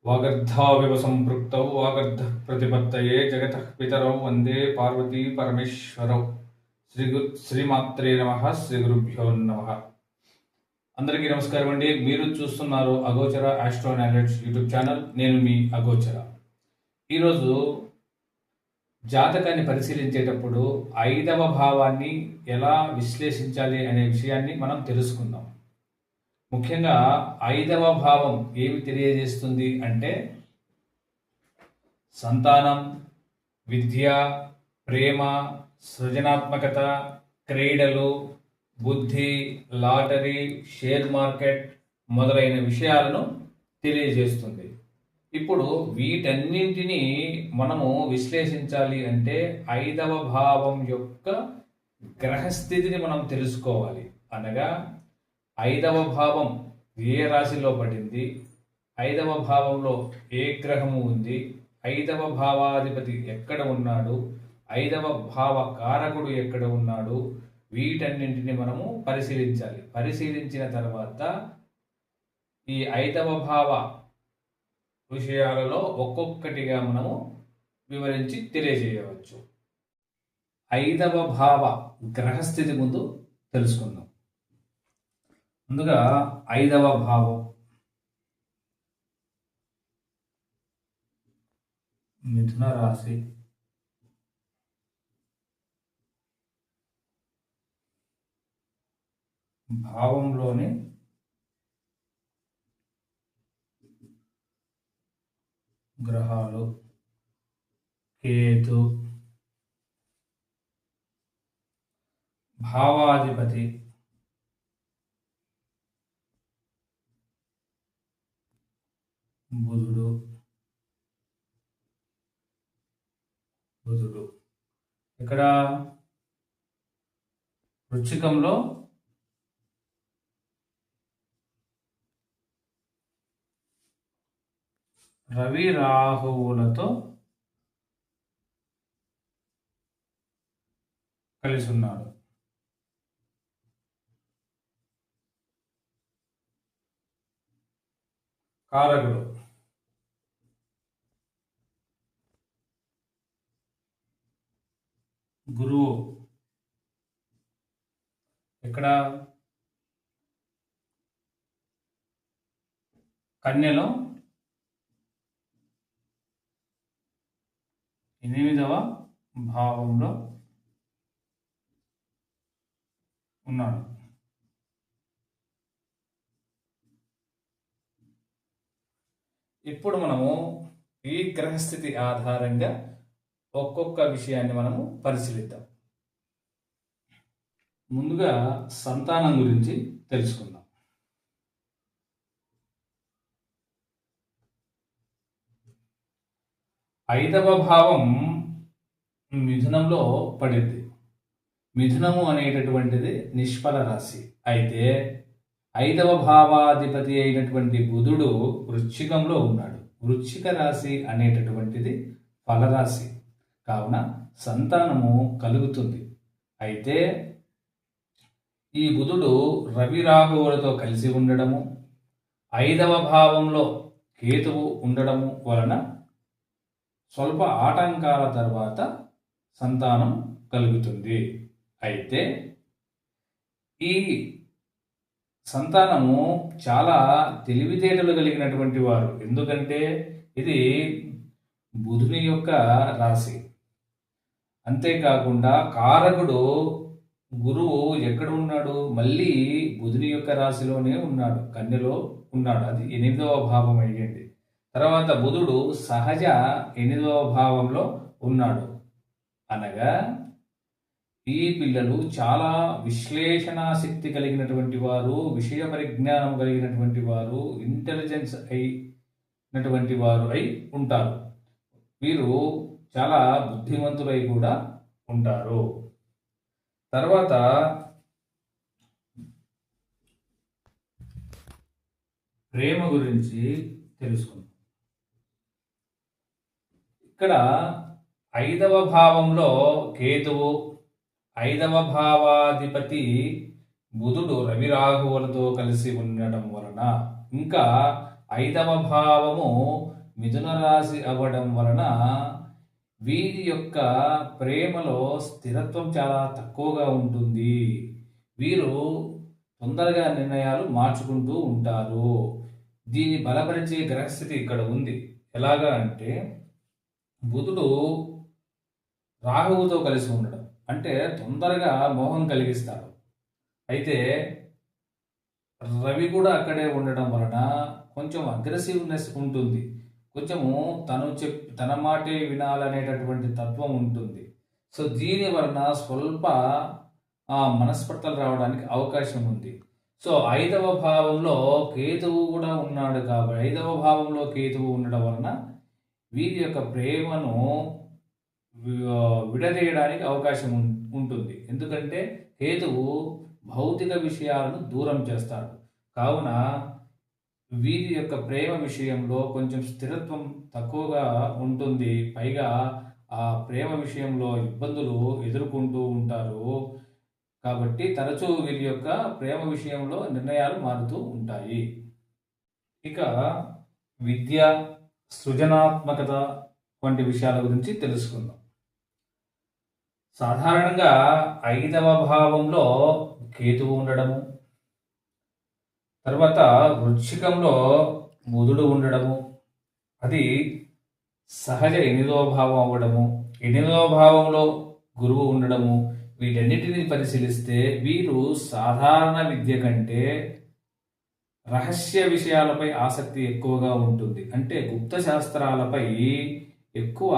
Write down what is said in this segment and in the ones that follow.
వాగర్ధావివ సంపృక్తౌ వాగర్ధ ప్రతిపత్తయే జగతః పితరౌ వందే పార్వతీ పరమేశ్వరౌ. శ్రీమాత్రే నమః. శ్రీ గురుభ్యో నమః. అందరికీ నమస్కారం అండి. మీరు చూస్తున్నారు అగోచర ఆస్ట్రో నాలెడ్జ్ యూట్యూబ్ ఛానల్. నేను మీ అగోచర. ఈరోజు జాతకాన్ని పరిశీలించేటప్పుడు 5వ భావాన్ని ఎలా విశ్లేషించాలి అనే విషయాన్ని మనం తెలుసుకుందాం. ముఖ్యంగా 5వ భావం ఏమి తెలియజేస్తుంది అంటే సంతానం, విద్య, ప్రేమ, సృజనాత్మకత, క్రీడలు, బుద్ధి, లాటరీ, షేర్ మార్కెట్ మొదలైన విషయాలను తెలియజేస్తుంది. ఇప్పుడు వీటన్నింటినీ మనము విశ్లేషించాలి అంటే 5వ భావం యొక్క గ్రహస్థితిని మనం తెలుసుకోవాలి. అనగా 5వ భావం ఏ రాశిలో పడింది, 5వ భావంలో ఏ గ్రహము ఉంది, 5వ భావాధిపతి ఎక్కడ ఉన్నాడు, 5వ భావ కారకుడు ఎక్కడ ఉన్నాడు, వీటన్నింటిని మనము పరిశీలించాలి. పరిశీలించిన తర్వాత ఈ 5వ భావ విషయాలలో ఒక్కొక్కటిగా మనము వివరించి తెలియజేయవచ్చు. 5వ భావ గ్రహస్థితి ముందు తెలుసుకుందాం. ముందుగా 5వ భావం మిథున రాశి. భావంలోని గ్రహాలు కేతు, భావాధిపతి బుధుడు. ఇక్కడ వృశ్చికంలో రవి రాహువులతో కలిసి ఉన్నాడు. కారకుడు గురువు. ఇక్కడ కన్యలో 8వ భావంలో ఉన్నాడు. ఇప్పుడు మనము ఈ గ్రహస్థితి ఆధారంగా ఒక్కొక్క విషయాన్ని మనము పరిశీలిద్దాం. ముందుగా సంతానం గురించి తెలుసుకుందాం. ఐదవ భావం మిథునంలో పడింది. మిథునము అనేటటువంటిది నిష్ఫల రాశి. అయితే 5వ భావాధిపతి అయినటువంటి బుధుడు వృశ్చికంలో ఉన్నాడు. వృశ్చిక రాశి అనేటటువంటిది ఫలరాశి. కావున సంతానము కలుగుతుంది. అయితే ఈ బుధుడు రవి రాహువులతో కలిసి ఉండడము, 5వ భావంలో కేతువు ఉండడము వలన స్వల్ప ఆటంకాల తర్వాత సంతానం కలుగుతుంది. అయితే ఈ సంతానము చాలా తెలివితేటలు కలిగినటువంటి వారు. ఎందుకంటే ఇది బుధుని యొక్క రాశి. అంతేకాకుండా కారకుడు గురువు ఎక్కడ ఉన్నాడు? మళ్ళీ బుధుని యొక్క రాశిలోనే ఉన్నాడు, కన్యలో ఉన్నాడు. అది 8వ భావం అయ్యింది. తర్వాత బుధుడు సహజ 8వ భావంలో ఉన్నాడు. అనగా ఈ పిల్లలు చాలా విశ్లేషణాశక్తి కలిగినటువంటి వారు, విషయ పరిజ్ఞానం కలిగినటువంటి వారు, ఇంటెలిజెన్స్ అయినటువంటి వారు అయి ఉంటారు. వీరు చాలా బుద్ధిమంతులై కూడా ఉంటారు. తర్వాత ప్రేమ గురించి తెలుసుకుందాం. ఇక్కడ 5వ భావంలో కేతువు, 5వ భావాధిపతి బుధుడు రవి రాహువులతో కలిసి ఉండటం వలన, ఇంకా ఐదవ భావము మిథున రాశి అవ్వడం వలన వీరి యొక్క ప్రేమలో స్థిరత్వం చాలా తక్కువగా ఉంటుంది. వీరు తొందరగా నిర్ణయాలు మార్చుకుంటూ ఉంటారు. దీన్ని బలపరిచే గ్రహస్థితి ఇక్కడ ఉంది. ఎలాగా అంటే బుధుడు రాహువుతో కలిసి ఉండడం అంటే తొందరగా మోహం కలిగిస్తాడు. అయితే రవి కూడా అక్కడే ఉండడం వలన కొంచెం అగ్రెసివ్నెస్ ఉంటుంది. కొంచెము తన మాటే వినాలనేటటువంటి తత్వం ఉంటుంది. సో దీని వలన స్వల్ప మనస్పర్ధలు రావడానికి అవకాశం ఉంది. సో ఐదవ భావంలో కేతువు కూడా ఉన్నాడు కాబట్టి ఐదవ భావంలో కేతువు ఉండడం వలన వీరి యొక్క ప్రేమను విడదీయడానికి అవకాశం ఉంటుంది. ఎందుకంటే కేతువు భౌతిక విషయాలను దూరం చేస్తాడు. కావున వీరి యొక్క ప్రేమ విషయంలో కొంచెం స్థిరత్వం తక్కువగా ఉంటుంది. పైగా ఆ ప్రేమ విషయంలో ఇబ్బందులు ఎదుర్కొంటూ ఉంటారు. కాబట్టి తరచూ వీరి యొక్క ప్రేమ విషయంలో నిర్ణయాలు మారుతూ ఉంటాయి. ఇక విద్య, సృజనాత్మకత వంటి విషయాల గురించి తెలుసుకుందాం. సాధారణంగా ఐదవ భావంలో కేతువు ఉండడము, తర్వాత వృశ్చికంలో బుధుడు ఉండడము, అది సహజ ఎనిమిదవ భావం అవ్వడము, ఎనిమిదవ భావంలో గురువు ఉండడము, వీటన్నిటిని పరిశీలిస్తే వీరు సాధారణ విద్య కంటే రహస్య విషయాలపై ఆసక్తి ఎక్కువగా ఉంటుంది. అంటే గుప్త శాస్త్రాలపై ఎక్కువ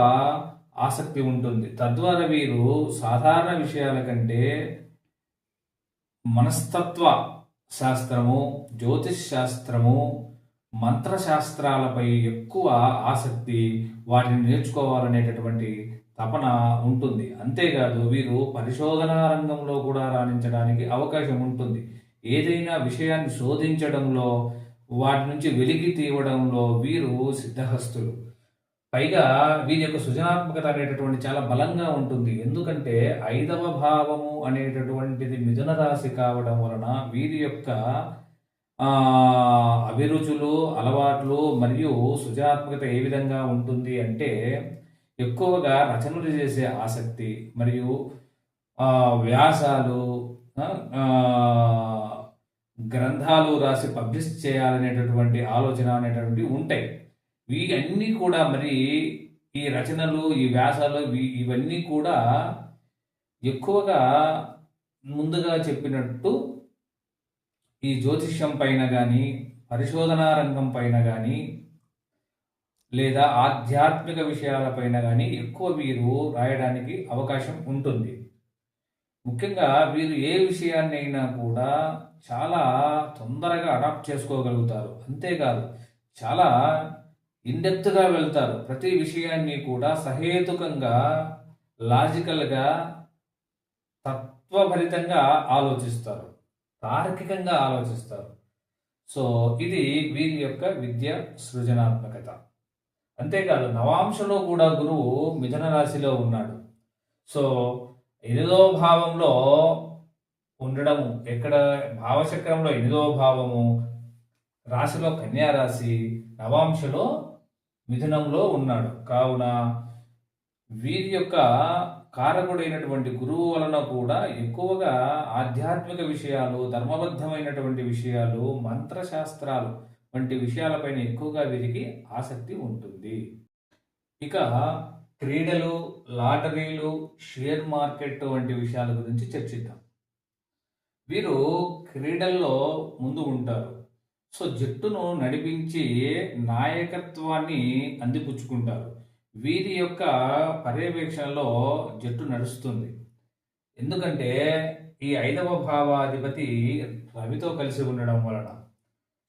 ఆసక్తి ఉంటుంది. తద్వారా వీరు సాధారణ విషయాల కంటే మనస్తత్వ శాస్త్రము, జ్యోతిష్ శాస్త్రము, మంత్రశాస్త్రాలపై ఎక్కువ ఆసక్తి, వాటిని నేర్చుకోవాలనేటటువంటి తపన ఉంటుంది. అంతేకాదు వీరు పరిశోధనా రంగంలో కూడా రాణించడానికి అవకాశం ఉంటుంది. ఏదైనా విషయాన్ని శోధించడంలో, వాటి నుంచి వెలికి తీయడంలో వీరు సిద్ధహస్తులు. పైగా వీరి యొక్క సృజనాత్మకత అనేటటువంటి చాలా బలంగా ఉంటుంది. ఎందుకంటే ఐదవ భావము అనేటటువంటిది మిథున రాశి కావడం వలన వీరి యొక్క అభిరుచులు, అలవాట్లు మరియు సృజనాత్మకత ఏ విధంగా ఉంటుంది అంటే ఎక్కువగా రచనలు చేసే ఆసక్తి మరియు వ్యాసాలు, గ్రంథాలు రాసి పబ్లిష్ చేయాలనేటటువంటి ఆలోచన అనేటటువంటివి ఉంటాయి. ఇవన్నీ కూడా మరి ఈ రచనలు, ఈ వ్యాసాలు ఇవన్నీ కూడా ఎక్కువగా ముందుగా చెప్పినట్టు ఈ జ్యోతిష్యం పైన కానీ, పరిశోధనా రంగం పైన కానీ, లేదా ఆధ్యాత్మిక విషయాలపైన కానీ ఎక్కువ వీరు రాయడానికి అవకాశం ఉంటుంది. ముఖ్యంగా వీరు ఏ విషయాన్నైనా కూడా చాలా తొందరగా అడాప్ట్ చేసుకోగలుగుతారు. అంతేకాదు చాలా ఇన్డెప్త్గా వెళ్తారు. ప్రతి విషయాన్ని కూడా సహేతుకంగా, లాజికల్గా, తత్వభరితంగా ఆలోచిస్తారు, తార్కికంగా ఆలోచిస్తారు. సో ఇది వీరి యొక్క విద్య, సృజనాత్మకత. అంతేకాదు నవాంశలో కూడా గురువు మిథున రాశిలో ఉన్నాడు. సో 8వ భావంలో ఉండడము, ఎక్కడ భావచక్రంలో 8వ భావము, రాశిలో కన్యా రాశి, నవాంశలో మిథునంలో ఉన్నాడు. కావున వీరి యొక్క కారకుడైనటువంటి గురువు వలన కూడా ఎక్కువగా ఆధ్యాత్మిక విషయాలు, ధర్మబద్ధమైనటువంటి విషయాలు, మంత్రశాస్త్రాలు వంటి విషయాలపైన ఎక్కువగా వీరికి ఆసక్తి ఉంటుంది. ఇక క్రీడలు, లాటరీలు, షేర్ మార్కెట్ వంటి విషయాల గురించి చర్చిద్దాం. వీరు క్రీడల్లో ముందు ఉంటారు. సో జట్టును నడిపించి నాయకత్వాన్ని అందిపుచ్చుకుంటారు. వీరి యొక్క పర్యవేక్షణలో జట్టు నడుస్తుంది. ఎందుకంటే ఈ 5వ భావాధిపతి రవితో కలిసి ఉండడం వలన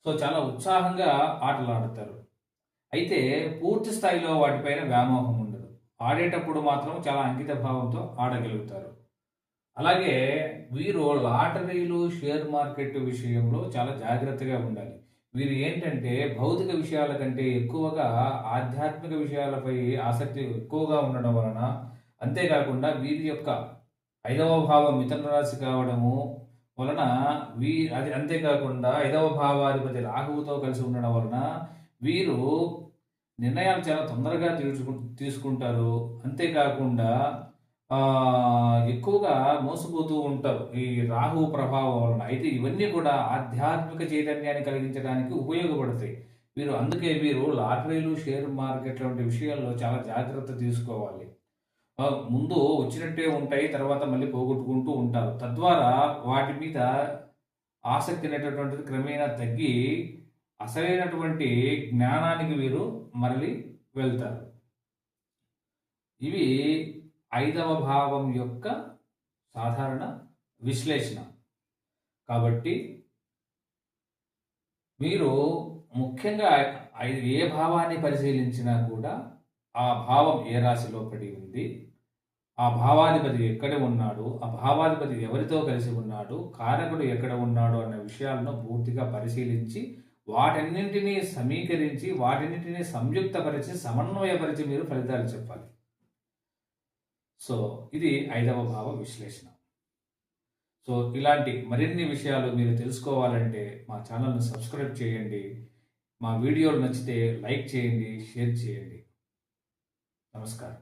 సో చాలా ఉత్సాహంగా ఆటలు ఆడతారు. అయితే పూర్తి స్థాయిలో వాటిపైన వ్యామోహం ఉండదు. ఆడేటప్పుడు మాత్రం చాలా అంకిత భావంతో ఆడగలుగుతారు. అలాగే వీరు లాటరీలు, షేర్ మార్కెట్ విషయంలో చాలా జాగ్రత్తగా ఉండాలి. వీరు ఏంటంటే భౌతిక విషయాల కంటే ఎక్కువగా ఆధ్యాత్మిక విషయాలపై ఆసక్తి ఎక్కువగా ఉండడం వలన, అంతేకాకుండా వీరి యొక్క 5వ భావం మిథున రాశి కావడము, వలన అది అంతేకాకుండా 5వ భావాధిపతి రాహువుతో కలిసి ఉండడం వలన వీరు నిర్ణయాలు చాలా తొందరగా తీసుకుంటారు. అంతేకాకుండా ఎక్కువగా మోసపోతూ ఉంటారు ఈ రాహువు ప్రభావం వలన. అయితే ఇవన్నీ కూడా ఆధ్యాత్మిక చైతన్యాన్ని కలిగించడానికి ఉపయోగపడతాయి. అందుకే వీరు లాటరీలు, షేర్ మార్కెట్ వంటి విషయాల్లో చాలా జాగ్రత్త తీసుకోవాలి. ముందు వచ్చినట్టే ఉంటాయి. తర్వాత మళ్ళీ పోగొట్టుకుంటూ ఉంటారు. తద్వారా వాటి మీద ఆసక్తి అనేటటువంటిది క్రమేణా తగ్గి అసలైనటువంటి జ్ఞానానికి వీరు మరలి వెళ్తారు. ఇవి 5వ భావం యొక్క సాధారణ విశ్లేషణ. కాబట్టి మీరు ముఖ్యంగా ఏ భావాన్ని పరిశీలించినా కూడా ఆ భావం ఏ రాశిలో పడి ఉంది, ఆ భావాధిపతి ఎక్కడ ఉన్నాడు, ఆ భావాధిపతి ఎవరితో కలిసి ఉన్నాడు, కారకుడు ఎక్కడ ఉన్నాడు అన్న విషయాలను పూర్తిగా పరిశీలించి వాటన్నింటినీ సమీకరించి వాటన్నింటినీ సంయుక్తపరిచి సమన్వయపరిచి మీరు ఫలితాలు చెప్పాలి. సో ఇది 5వ భావ విశ్లేషణ. సో ఇలాంటి మరిన్ని విషయాలు మీరు తెలుసుకోవాలంటే మా ఛానల్ని సబ్స్క్రైబ్ చేయండి. మా వీడియోలు నచ్చితే లైక్ చేయండి, షేర్ చేయండి. నమస్కారం.